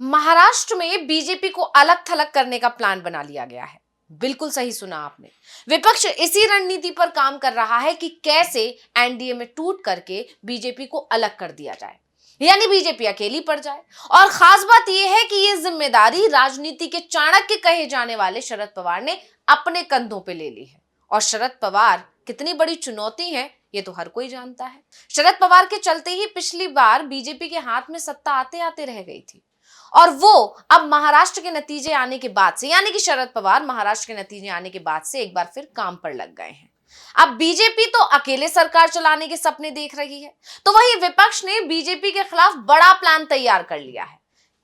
महाराष्ट्र में बीजेपी को अलग थलग करने का प्लान बना लिया गया है। बिल्कुल सही सुना आपने। विपक्ष इसी रणनीति पर काम कर रहा है कि कैसे एनडीए में टूट करके बीजेपी को अलग कर दिया जाए, यानी बीजेपी अकेली पड़ जाए। और खास बात यह है कि यह जिम्मेदारी राजनीति के चाणक्य कहे जाने वाले शरद पवार ने अपने कंधों पे ले ली है। और शरद पवार कितनी बड़ी चुनौती है ये तो हर कोई जानता है। शरद पवार के चलते ही पिछली बार बीजेपी के हाथ में सत्ता आते आते रह गई थी, और वो अब महाराष्ट्र के नतीजे आने के बाद से, यानी कि शरद पवार महाराष्ट्र के नतीजे आने के बाद से एक बार फिर काम पर लग गए हैं। अब बीजेपी तो अकेले सरकार चलाने के सपने देख रही है, तो वहीं विपक्ष ने बीजेपी के खिलाफ बड़ा प्लान तैयार कर लिया है।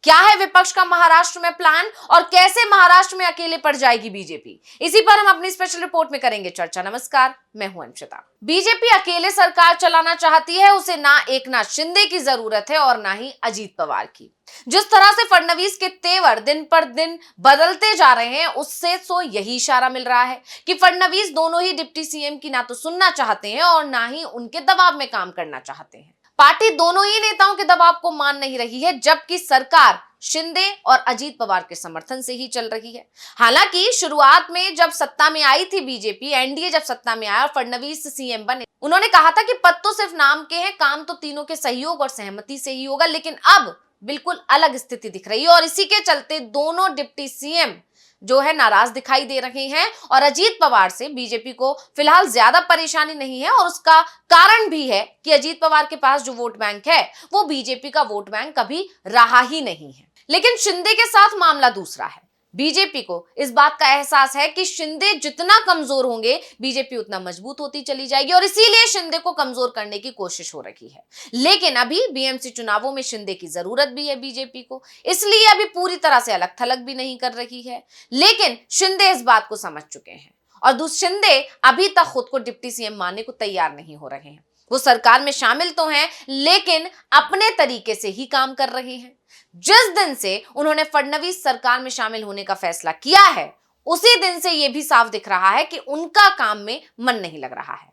क्या है विपक्ष का महाराष्ट्र में प्लान और कैसे महाराष्ट्र में अकेले पड़ जाएगी बीजेपी, इसी पर हम अपनी स्पेशल रिपोर्ट में करेंगे चर्चा। नमस्कार, मैं हूं अंशिता। बीजेपी अकेले सरकार चलाना चाहती है, उसे ना एकनाथ शिंदे की जरूरत है और ना ही अजीत पवार की। जिस तरह से फडणवीस के तेवर दिन पर दिन बदलते जा रहे हैं, उससे तो यही इशारा मिल रहा है कि फडणवीस दोनों ही डिप्टी सीएम की ना तो सुनना चाहते हैं और ना ही उनके दबाव में काम करना चाहते हैं। पार्टी दोनों ही नेताओं के दबाव को मान नहीं रही है, जबकि सरकार शिंदे और अजीत पवार के समर्थन से ही चल रही है। हालांकि शुरुआत में जब सत्ता में आई थी बीजेपी, एनडीए जब सत्ता में आया और फडणवीस सीएम बने, उन्होंने कहा था कि पद तो सिर्फ नाम के हैं, काम तो तीनों के सहयोग और सहमति से ही होगा। लेकिन अब बिल्कुल अलग स्थिति दिख रही है और इसी के चलते दोनों डिप्टी सीएम जो है नाराज दिखाई दे रहे हैं। और अजीत पवार से बीजेपी को फिलहाल ज्यादा परेशानी नहीं है, और उसका कारण भी है कि अजीत पवार के पास जो वोट बैंक है वो बीजेपी का वोट बैंक कभी रहा ही नहीं है। लेकिन शिंदे के साथ मामला दूसरा है। बीजेपी को इस बात का एहसास है कि शिंदे जितना कमजोर होंगे बीजेपी उतना मजबूत होती चली जाएगी, और इसीलिए शिंदे को कमजोर करने की कोशिश हो रही है। लेकिन अभी बीएमसी चुनावों में शिंदे की जरूरत भी है बीजेपी को, इसलिए अभी पूरी तरह से अलग थलग भी नहीं कर रही है। लेकिन शिंदे इस बात को समझ चुके हैं, और शिंदे अभी तक खुद को डिप्टी सीएम मानने को तैयार नहीं हो रहे हैं। वो सरकार में शामिल तो हैं, लेकिन अपने तरीके से ही काम कर रहे हैं। जिस दिन से उन्होंने फडणवीस सरकार में शामिल होने का फैसला किया है, उसी दिन से यह भी साफ दिख रहा है कि उनका काम में मन नहीं लग रहा है।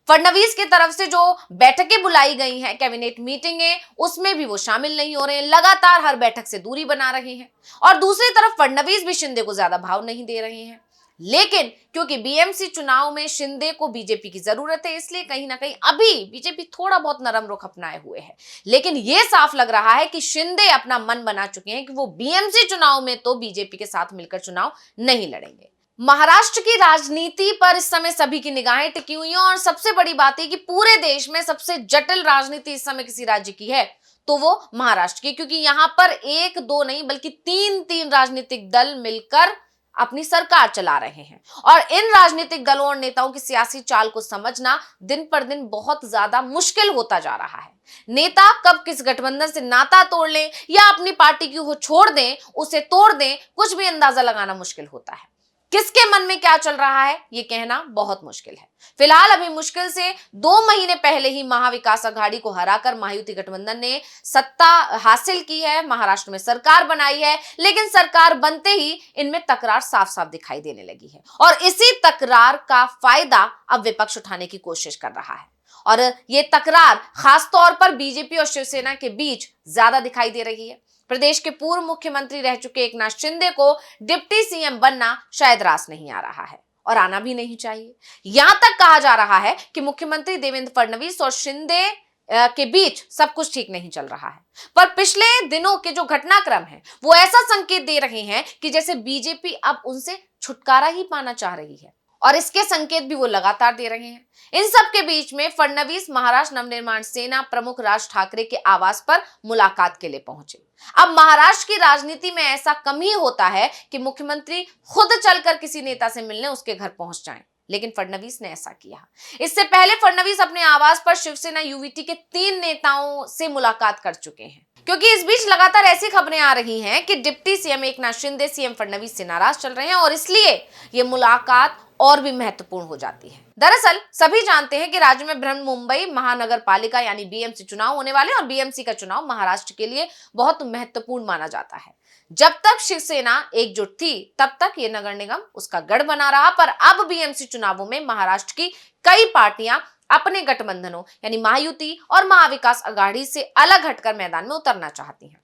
फडणवीस की तरफ से जो बैठकें बुलाई गई हैं, कैबिनेट मीटिंगें, उसमें भी वो शामिल नहीं हो रहे हैं, लगातार हर बैठक से दूरी बना रहे हैं। और दूसरी तरफ फडणवीस भी शिंदे को ज्यादा भाव नहीं दे रहे हैं। लेकिन क्योंकि बीएमसी चुनाव में शिंदे को बीजेपी की जरूरत है, इसलिए कहीं ना कहीं अभी बीजेपी थोड़ा बहुत नरम रुख अपनाए हुए है। लेकिन यह साफ लग रहा है कि शिंदे अपना मन बना चुके हैं कि वो बीएमसी चुनाव में तो बीजेपी के साथ मिलकर चुनाव नहीं लड़ेंगे। महाराष्ट्र की राजनीति पर इस समय सभी की निगाहें टिकी हुई हैं, और सबसे बड़ी बात है कि पूरे देश में सबसे जटिल राजनीति इस समय किसी राज्य की है तो वो महाराष्ट्र की, क्योंकि यहां पर एक दो नहीं बल्कि तीन राजनीतिक दल मिलकर अपनी सरकार चला रहे हैं। और इन राजनीतिक दलों और नेताओं की सियासी चाल को समझना दिन पर दिन बहुत ज्यादा मुश्किल होता जा रहा है। नेता कब किस गठबंधन से नाता तोड़ लें या अपनी पार्टी की को छोड़ दें, उसे तोड़ दें, कुछ भी अंदाजा लगाना मुश्किल होता है। किसके मन में क्या चल रहा है ये कहना बहुत मुश्किल है। फिलहाल अभी मुश्किल से 2 महीने पहले ही महाविकास अघाड़ी को हराकर महायुति गठबंधन ने सत्ता हासिल की है, महाराष्ट्र में सरकार बनाई है। लेकिन सरकार बनते ही इनमें तकरार साफ साफ दिखाई देने लगी है, और इसी तकरार का फायदा अब विपक्ष उठाने की कोशिश कर रहा है। और ये तकरार खासतौर पर बीजेपी और शिवसेना के बीच ज्यादा दिखाई दे रही है। प्रदेश के पूर्व मुख्यमंत्री रह चुके एकनाथ शिंदे को डिप्टी सीएम बनना शायद रास नहीं आ रहा है, और आना भी नहीं चाहिए। यहां तक कहा जा रहा है कि मुख्यमंत्री देवेंद्र फडणवीस और शिंदे के बीच सब कुछ ठीक नहीं चल रहा है। पर पिछले दिनों के जो घटनाक्रम है वो ऐसा संकेत दे रहे हैं कि जैसे बीजेपी अब उनसे छुटकारा ही पाना चाह रही है, और इसके संकेत भी वो लगातार दे रहे हैं। इन सब के बीच में फडणवीस महाराष्ट्र नवनिर्माण सेना प्रमुख राज ठाकरे के आवास पर मुलाकात के लिए पहुंचे। अब महाराष्ट्र की राजनीति में ऐसा कम ही होता है कि मुख्यमंत्री खुद चलकर किसी नेता से मिलने उसके घर पहुंच जाएं, लेकिन फडणवीस ने ऐसा किया। इससे पहले फडणवीस अपने आवास पर शिवसेना यूवीटी के 3 नेताओं से मुलाकात कर चुके हैं, क्योंकि इस बीच लगातार ऐसी खबरें आ रही हैं कि deputy CM Eknath Shinde CM Fadnavis से नाराज चल रहे हैं, और इसलिए ये मुलाकात और भी महत्वपूर्ण हो जाती है। दरअसल सभी जानते हैं कि राज्य में बृहन्मुंबई महानगर पालिका यानी बीएमसी चुनाव होने वाले, और बीएमसी का चुनाव महाराष्ट्र के लिए बहुत महत्वपूर्ण माना जाता है। जब तक शिवसेना एकजुट थी तब तक ये नगर निगम उसका गढ़ बना रहा, पर अब बीएमसी चुनावों में महाराष्ट्र की कई पार्टियां अपने गठबंधनों यानी महायुति और महाविकास अघाड़ी से अलग हटकर मैदान में उतरना चाहती हैं।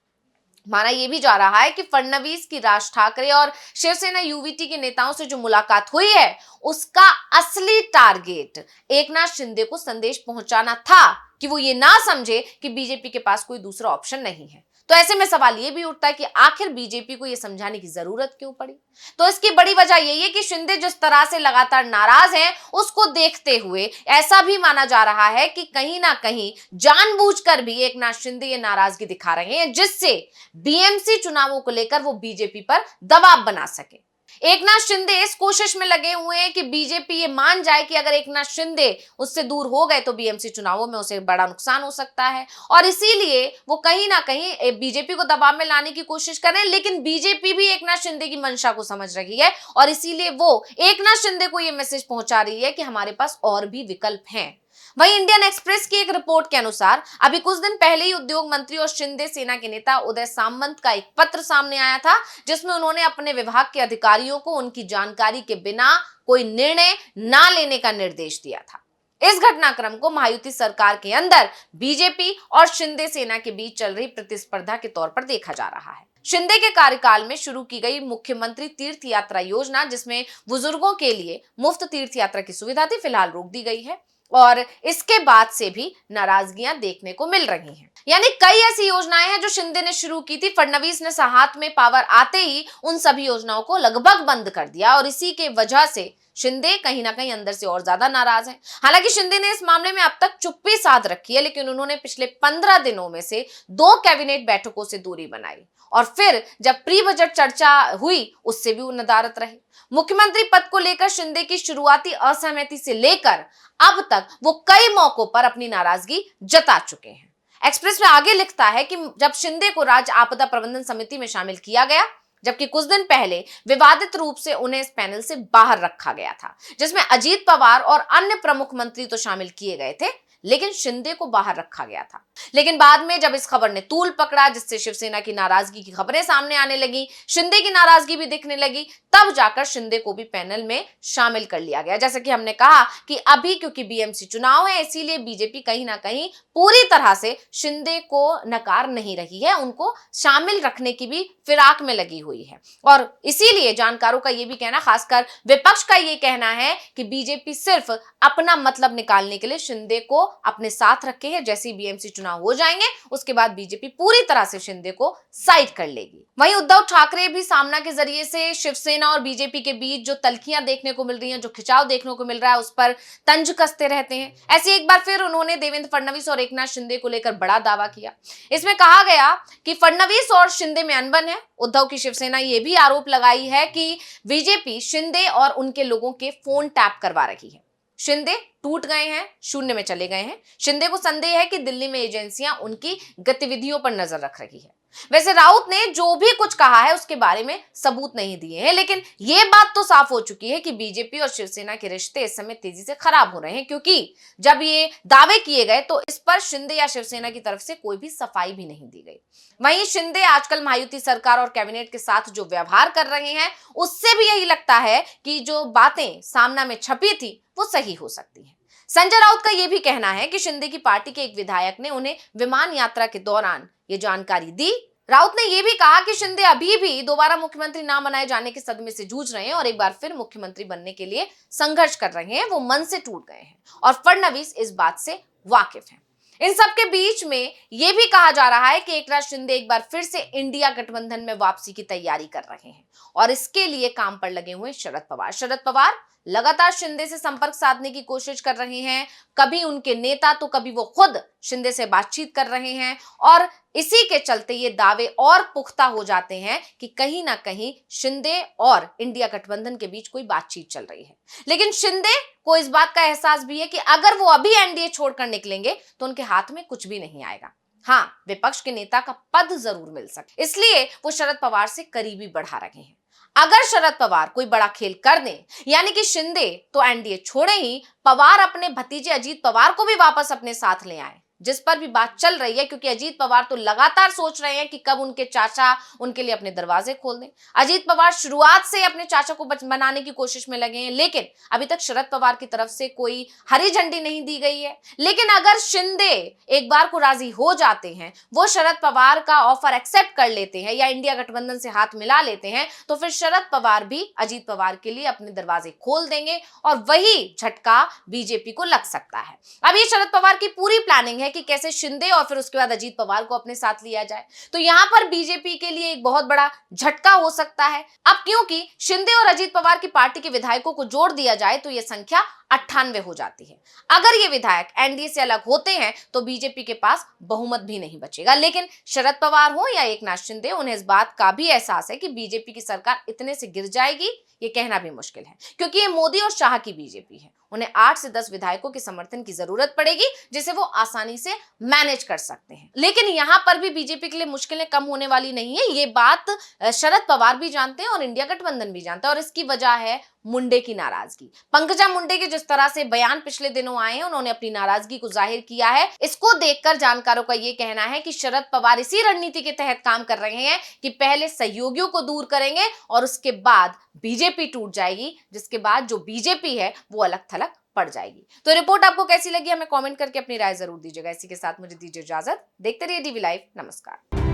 माना यह भी जा रहा है कि फडणवीस की राज ठाकरे और शिवसेना यूवीटी के नेताओं से जो मुलाकात हुई है उसका असली टारगेट एकनाथ शिंदे को संदेश पहुंचाना था कि वो ये ना समझे कि बीजेपी के पास कोई दूसरा ऑप्शन नहीं है। तो ऐसे में सवाल ये भी उठता है कि आखिर बीजेपी को ये समझाने की जरूरत क्यों पड़ी। तो इसकी बड़ी वजह यही है कि शिंदे जिस तरह से लगातार नाराज हैं उसको देखते हुए ऐसा भी माना जा रहा है कि कहीं ना कहीं जानबूझकर भी एकनाथ शिंदे ये नाराजगी दिखा रहे हैं जिससे बीएमसी चुनावों को लेकर वो बीजेपी पर दबाव बना सके। एकनाथ शिंदे इस कोशिश में लगे हुए हैं कि बीजेपी ये मान जाए कि अगर एकनाथ शिंदे उससे दूर हो गए तो बीएमसी चुनावों में उसे बड़ा नुकसान हो सकता है, और इसीलिए वो कहीं ना कहीं बीजेपी को दबाव में लाने की कोशिश कर रहे हैं। लेकिन बीजेपी भी एकनाथ शिंदे की मंशा को समझ रही है और इसीलिए वो एकनाथ शिंदे को ये मैसेज पहुंचा रही है कि हमारे पास और भी विकल्प हैं। वहीं इंडियन एक्सप्रेस की एक रिपोर्ट के अनुसार अभी कुछ दिन पहले ही उद्योग मंत्री और शिंदे सेना के नेता उदय सामंत का एक पत्र सामने आया था जिसमें उन्होंने अपने विभाग के अधिकारियों को उनकी जानकारी के बिना कोई निर्णय ना लेने का निर्देश दिया था। इस घटनाक्रम को महायुति सरकार के अंदर बीजेपी और शिंदे सेना के बीच चल रही प्रतिस्पर्धा के तौर पर देखा जा रहा है। शिंदे के कार्यकाल में शुरू की गई मुख्यमंत्री तीर्थ यात्रा योजना जिसमें बुजुर्गों के लिए मुफ्त तीर्थ यात्रा की सुविधा थी, फिलहाल रोक दी गई है और इसके बाद से भी नाराजगियां देखने को मिल रही हैं। यानी कई ऐसी योजनाएं हैं जो शिंदे ने शुरू की थी, फडणवीस ने हाथ में पावर आते ही उन सभी योजनाओं को लगभग बंद कर दिया और इसी के वजह से शिंदे कहीं ना कहीं अंदर से और ज्यादा नाराज हैं। हालांकि शिंदे ने इस मामले में अब तक चुप्पी साध रखी है, लेकिन उन्होंने पिछले 15 दिनों में से 2 कैबिनेट बैठकों से दूरी बनाई और फिर जब प्री बजट चर्चा हुई उससे भी वो नदारत रहे। मुख्यमंत्री पद को लेकर शिंदे की शुरुआती असहमति से लेकर अब तक वो कई मौकों पर अपनी नाराजगी जता चुके हैं। एक्सप्रेस में आगे लिखता है कि जब शिंदे को राज्य आपदा प्रबंधन समिति में शामिल किया गया, जबकि कुछ दिन पहले विवादित रूप से उन्हें इस पैनल से बाहर रखा गया था जिसमें अजीत पवार और अन्य प्रमुख मंत्री तो शामिल किए गए थे लेकिन शिंदे को बाहर रखा गया था। लेकिन बाद में जब इस खबर ने तूल पकड़ा जिससे शिवसेना की नाराजगी की खबरें सामने आने लगी, शिंदे की नाराजगी भी दिखने लगी, तब जाकर शिंदे को भी पैनल में शामिल कर लिया गया। जैसे कि हमने कहा कि अभी क्योंकि बीएमसी चुनाव है इसीलिए बीजेपी कहीं ना कहीं पूरी तरह से शिंदे को नकार नहीं रही है, उनको शामिल रखने की भी फिराक में लगी हुई है। और इसीलिए जानकारों का यह भी कहना, खासकर विपक्ष का यह कहना है कि बीजेपी सिर्फ अपना मतलब निकालने के लिए शिंदे को अपने साथ रखे हैं। जैसे बीएमसी चुनाव हो जाएंगे उसके बाद बीजेपी पूरी तरह से शिंदे को साइड कर लेगी। वहीं उद्धव ठाकरे भी सामना के जरिए से शिवसेना और बीजेपी के बीच जो तल्खियां देखने को मिल रही हैं, जो खिंचाव देखने को मिल रहा है, उस पर तंज कसते रहते हैं। ऐसे एक बार फिर उन्होंने देवेंद्र फडणवीस और एकनाथ शिंदे को लेकर बड़ा दावा किया। इसमें कहा गया कि फडणवीस और शिंदे में अनबन है। उद्धव की शिवसेना ये भी आरोप लगाई है कि बीजेपी शिंदे और उनके लोगों के फोन टैप करवा रही है। शिंदे टूट गए हैं, शून्य में चले गए हैं। शिंदे को संदेह है कि दिल्ली में एजेंसियां उनकी गतिविधियों पर नजर रख रही है। वैसे राउत ने जो भी कुछ कहा है उसके बारे में सबूत नहीं दिए हैं, लेकिन यह बात तो साफ हो चुकी है कि बीजेपी और शिवसेना के रिश्ते इस समय तेजी से खराब हो रहे हैं, क्योंकि जब ये दावे किए गए तो इस पर शिंदे या शिवसेना की तरफ से कोई भी सफाई भी नहीं दी गई। वहीं शिंदे आजकल महायुति सरकार और कैबिनेट के साथ जो व्यवहार कर रहे हैं उससे भी यही लगता है कि जो बातें सामना में छपी थी वो सही हो सकती है। संजय राउत का यह भी कहना है कि शिंदे की पार्टी के एक विधायक ने उन्हें विमान यात्रा के दौरान ये जानकारी दी। राउत ने यह भी कहा कि शिंदे अभी भी दोबारा मुख्यमंत्री ना बनाए जाने के सदमे से जूझ रहे हैं और एक बार फिर मुख्यमंत्री बनने के लिए संघर्ष कर रहे हैं। वो मन से टूट गए हैं और फडणवीस इस बात से वाकिफ हैं। इन सब के बीच में यह भी कहा जा रहा है कि एकनाथ शिंदे एक बार फिर से इंडिया गठबंधन में वापसी की तैयारी कर रहे हैं और इसके लिए काम पर लगे हुए शरद पवार। शरद पवार लगातार शिंदे से संपर्क साधने की कोशिश कर रहे हैं, कभी उनके नेता तो कभी वो खुद शिंदे से बातचीत कर रहे हैं और इसी के चलते ये दावे और पुख्ता हो जाते हैं कि कहीं ना कहीं शिंदे और इंडिया गठबंधन के बीच कोई बातचीत चल रही है। लेकिन शिंदे को इस बात का एहसास भी है कि अगर वो अभी एनडीए छोड़कर निकलेंगे तो उनके हाथ में कुछ भी नहीं आएगा। हाँ, विपक्ष के नेता का पद जरूर मिल सकता, इसलिए वो शरद पवार से करीबी बढ़ा रहे हैं। अगर शरद पवार कोई बड़ा खेल कर दें, यानी कि शिंदे तो एनडीए छोड़े ही, पवार अपने भतीजे अजीत पवार को भी वापस अपने साथ ले आए, जिस पर भी बात चल रही है, क्योंकि अजीत पवार तो लगातार सोच रहे हैं कि कब उनके चाचा उनके लिए अपने दरवाजे खोल दें। अजीत पवार शुरुआत से अपने चाचा को बनाने की कोशिश में लगे हैं, लेकिन अभी तक शरद पवार की तरफ से कोई हरी झंडी नहीं दी गई है। लेकिन अगर शिंदे एक बार को राजी हो जाते हैं, वो शरद पवार का ऑफर एक्सेप्ट कर लेते हैं या इंडिया गठबंधन से हाथ मिला लेते हैं, तो फिर शरद पवार भी अजीत पवार के लिए अपने दरवाजे खोल देंगे और वही झटका बीजेपी को लग सकता है। अब ये शरद पवार की पूरी प्लानिंग है कि कैसे शिंदे और फिर उसके बाद अजीत पवार को अपने साथ लिया जाए। तो यहां पर बीजेपी के लिए एक बहुत बड़ा झटका हो सकता है। अब क्योंकि शिंदे और अजीत पवार की पार्टी के विधायकों को जोड़ दिया जाए तो यह संख्या 98 हो जाती है। अगर ये विधायक एनडीए से अलग होते हैं तो बीजेपी के पास बहुमत भी नहीं बचेगा। लेकिन शरद पवार हो या एकनाथ शिंदे, उन्हें इस बात का भी एहसास है कि बीजेपी की सरकार इतने से गिर जाएगी ये कहना भी मुश्किल है, क्योंकि ये मोदी और शाह की बीजेपी है। उन्हें 8 से 10 विधायकों के समर्थन की जरूरत पड़ेगी, जिसे वो आसानी से मैनेज कर सकते हैं। लेकिन यहां पर भी बीजेपी के लिए मुश्किलें कम होने वाली नहीं है। ये बात शरद पवार भी जानते हैं और इंडिया गठबंधन भी जानता है, और इसकी वजह है मुंडे की नाराजगी। पंकजा मुंडे के जिस तरह से बयान पिछले दिनों आए हैं, उन्होंने अपनी नाराजगी को जाहिर किया है। इसको देखकर जानकारों का यह कहना है कि शरद पवार इसी रणनीति के तहत काम कर रहे हैं कि पहले सहयोगियों को दूर करेंगे और उसके बाद बीजेपी टूट जाएगी, जिसके बाद जो बीजेपी है वो अलग थलग पड़ जाएगी। तो रिपोर्ट आपको कैसी लगी हमें कमेंट करके अपनी राय जरूर दीजिएगा। इसी के साथ मुझे दीजिए इजाजत। देखते रहिए डीवी लाइव। नमस्कार।